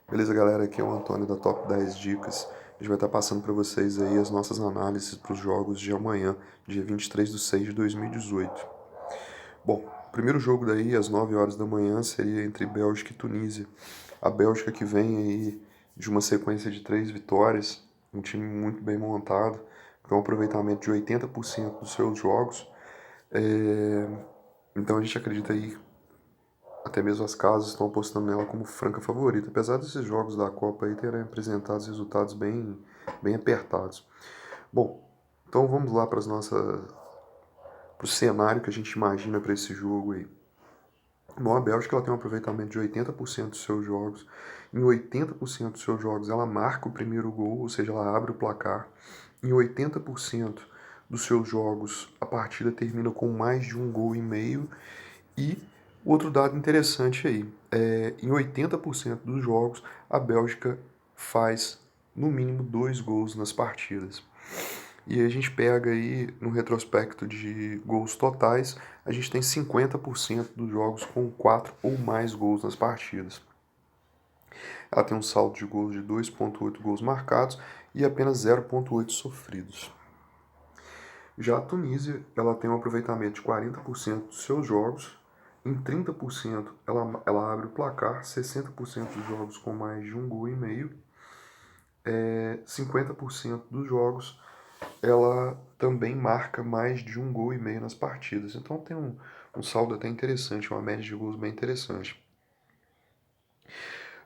Beleza, galera? Aqui é o Antônio da Top 10 Dicas. A gente vai estar passando para vocês aí as nossas análises para os jogos de amanhã, dia 23/6/2018. Bom, o primeiro jogo daí, às 9 horas da manhã, seria entre Bélgica e Tunísia. A Bélgica que vem aí de uma sequência de 3 vitórias, um time muito bem montado, com um aproveitamento de 80% dos seus jogos. Então a gente acredita aí, até mesmo as casas estão apostando nela como franca favorita, apesar desses jogos da Copa aí terem apresentado resultados bem apertados. Bom, então vamos lá para o cenário que a gente imagina para esse jogo aí. Bom, a Bélgica ela tem um aproveitamento de 80% dos seus jogos. Em 80% dos seus jogos ela marca o primeiro gol, ou seja, ela abre o placar. Em 80% dos seus jogos a partida termina com mais de um gol e meio. E outro dado interessante aí, em 80% dos jogos a Bélgica faz no mínimo 2 gols nas partidas. E a gente pega aí no retrospecto de gols totais, a gente tem 50% dos jogos com 4 ou mais gols nas partidas. Ela tem um saldo de gols de 2,8 gols marcados e apenas 0,8 sofridos. Já a Tunísia, ela tem um aproveitamento de 40% dos seus jogos. Em 30% ela abre o placar, 60% dos jogos com mais de um gol e meio. 50% dos jogos ela também marca mais de um gol e meio nas partidas. Então tem um saldo até interessante, uma média de gols bem interessante.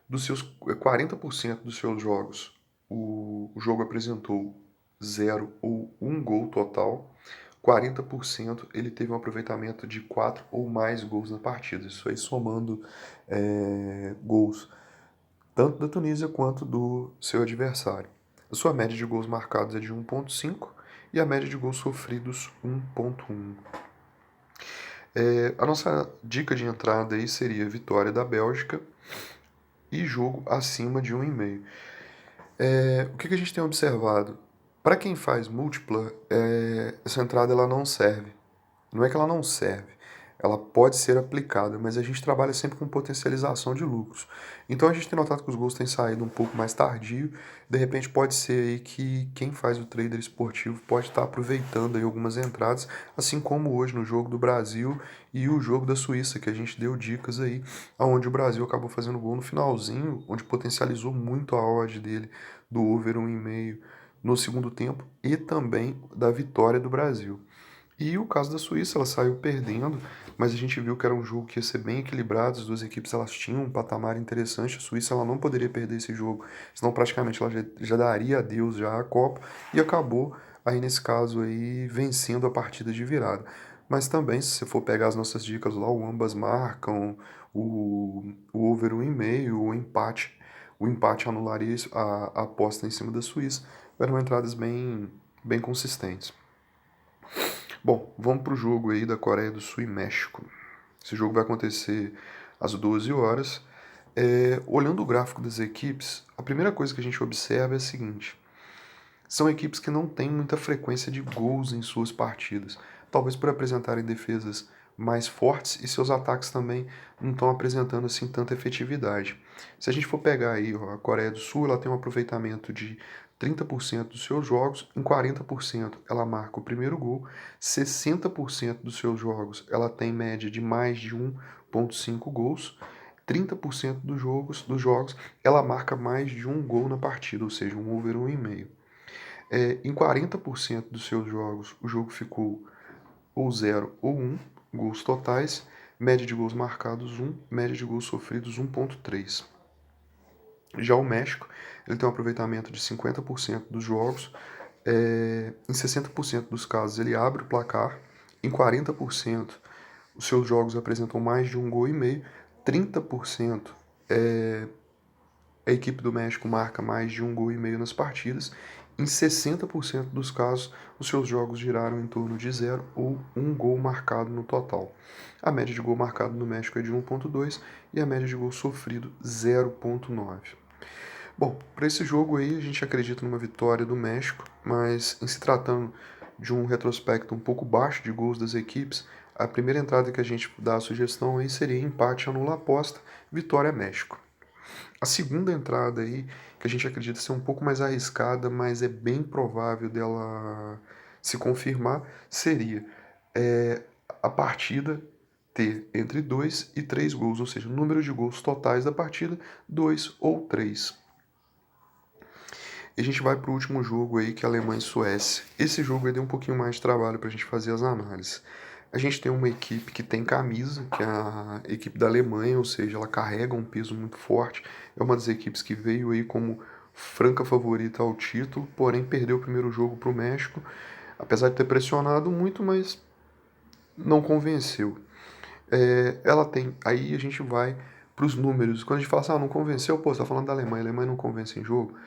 Dos seus 40% dos seus jogos, o jogo apresentou 0 ou 1 gol total. 40% ele teve um aproveitamento de 4 ou mais gols na partida. Isso aí somando gols tanto da Tunísia quanto do seu adversário. A sua média de gols marcados é de 1,5 e a média de gols sofridos 1,1. A nossa dica de entrada aí seria vitória da Bélgica e jogo acima de 1,5. O que a gente tem observado? Para quem faz múltipla, essa entrada ela não serve. Não é que ela não serve, ela pode ser aplicada, mas a gente trabalha sempre com potencialização de lucros. Então a gente tem notado que os gols têm saído um pouco mais tardio, de repente pode ser aí que quem faz o trader esportivo pode estar aproveitando aí algumas entradas, assim como hoje no jogo do Brasil e o jogo da Suíça, que a gente deu dicas aí, onde o Brasil acabou fazendo gol no finalzinho, onde potencializou muito a odd dele do over 1,5 no segundo tempo e também da vitória do Brasil. E o caso da Suíça, ela saiu perdendo, mas a gente viu que era um jogo que ia ser bem equilibrado, as duas equipes elas tinham um patamar interessante, a Suíça ela não poderia perder esse jogo, senão praticamente ela já daria adeus já à Copa, e acabou aí nesse caso aí vencendo a partida de virada. Mas também, se você for pegar as nossas dicas lá, o ambas marcam, o over 1,5, o empate anularia a aposta em cima da Suíça, eram entradas bem consistentes. Bom, vamos para o jogo aí da Coreia do Sul e México. Esse jogo vai acontecer às 12 horas. Olhando o gráfico das equipes, a primeira coisa que a gente observa é a seguinte: são equipes que não têm muita frequência de gols em suas partidas, talvez por apresentarem defesas mais fortes e seus ataques também não estão apresentando assim tanta efetividade. Se a gente for pegar aí ó, a Coreia do Sul, ela tem um aproveitamento de 30% dos seus jogos, em 40% ela marca o primeiro gol, 60% dos seus jogos ela tem média de mais de 1,5 gols, 30% dos jogos ela marca mais de um gol na partida, ou seja, um over 1,5. Em 40% dos seus jogos, o jogo ficou ou 0 ou 1 gols totais, média de gols marcados 1, média de gols sofridos 1,3. Já o México, ele tem um aproveitamento de 50% dos jogos, em 60% dos casos ele abre o placar, em 40% os seus jogos apresentam mais de um gol e meio, 30% a equipe do México marca mais de um gol e meio nas partidas. Em 60% dos casos, os seus jogos giraram em torno de 0 ou 1 gol marcado no total. A média de gol marcado no México é de 1,2 e a média de gol sofrido 0,9. Bom, para esse jogo aí a gente acredita numa vitória do México, mas em se tratando de um retrospecto um pouco baixo de gols das equipes, a primeira entrada que a gente dá a sugestão aí seria empate anula aposta, vitória México. A segunda entrada aí, que a gente acredita ser um pouco mais arriscada, mas é bem provável dela se confirmar, seria é, a partida ter entre 2 e 3 gols, ou seja, o número de gols totais da partida, 2 ou 3. E a gente vai para o último jogo aí, que é Alemanha e Suécia. Esse jogo aí deu um pouquinho mais de trabalho para a gente fazer as análises. A gente tem uma equipe que tem camisa, que é a equipe da Alemanha, ou seja, ela carrega um peso muito forte. É uma das equipes que veio aí como franca favorita ao título, porém perdeu o primeiro jogo para o México, apesar de ter pressionado muito, mas não convenceu. Ela tem. Aí a gente vai para os números. Quando a gente fala assim, não convenceu, pô, você tá falando da Alemanha, a Alemanha não convence em jogo.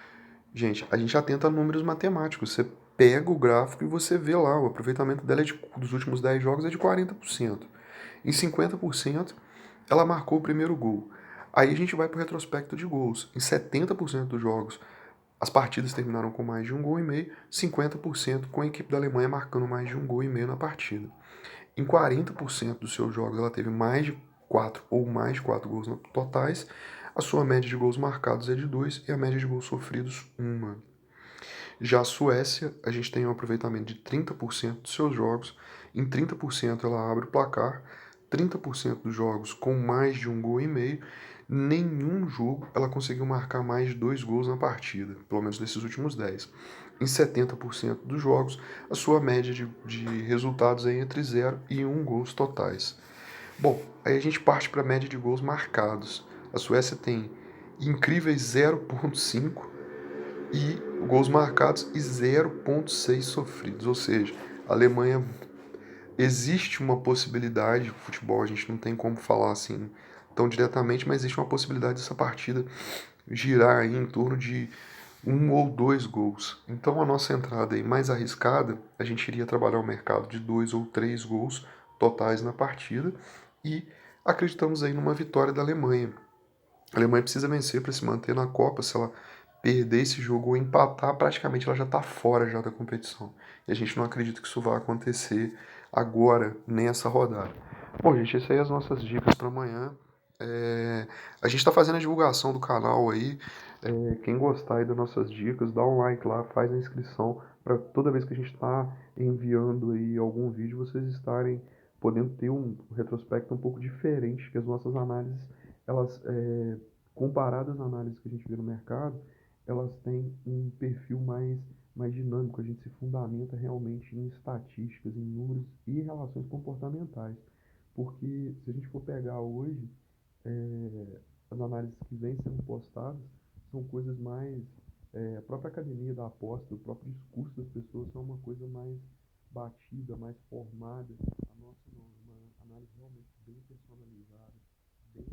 Gente, a gente atenta a números matemáticos. Você pega o gráfico e você vê lá, o aproveitamento dela dos últimos 10 jogos é de 40%. Em 50%, ela marcou o primeiro gol. Aí a gente vai para o retrospecto de gols. Em 70% dos jogos, as partidas terminaram com mais de um gol e meio, 50% com a equipe da Alemanha marcando mais de um gol e meio na partida. Em 40% dos seus jogos, ela teve mais de 4 ou mais de 4 gols totais. A sua média de gols marcados é de 2 e a média de gols sofridos, 1. Já a Suécia, a gente tem um aproveitamento de 30% dos seus jogos. Em 30% ela abre o placar, 30% dos jogos com mais de um gol e meio. Nenhum jogo ela conseguiu marcar mais de 2 gols na partida, pelo menos nesses últimos 10. Em 70% dos jogos, a sua média de resultados é entre 0 e 1 gols totais. Bom, aí a gente parte para a média de gols marcados. A Suécia tem incríveis 0,5 e gols marcados e 0,6 sofridos. Ou seja, a Alemanha, existe uma possibilidade, futebol a gente não tem como falar assim tão diretamente, mas existe uma possibilidade dessa partida girar aí em torno de 1 ou 2 gols. Então a nossa entrada aí mais arriscada, a gente iria trabalhar o mercado de 2 ou 3 gols totais na partida e acreditamos aí numa vitória da Alemanha. A Alemanha precisa vencer para se manter na Copa. Se ela perder esse jogo ou empatar, praticamente ela já está fora já da competição. E a gente não acredita que isso vai acontecer agora, nessa rodada. Bom, gente, essas aí as nossas dicas para amanhã. A gente está fazendo a divulgação do canal aí. Quem gostar aí das nossas dicas, dá um like lá, faz a inscrição para toda vez que a gente está enviando aí algum vídeo, vocês estarem podendo ter um retrospecto um pouco diferente, que as nossas análises, elas, comparadas às análises que a gente vê no mercado, elas têm um perfil mais dinâmico, a gente se fundamenta realmente em estatísticas, em números e relações comportamentais. Porque se a gente for pegar hoje, as análises que vêm sendo postadas são coisas mais. A própria academia da aposta, o próprio discurso das pessoas são uma coisa mais batida, mais formada. A nossa não, uma análise realmente bem personalizada, bem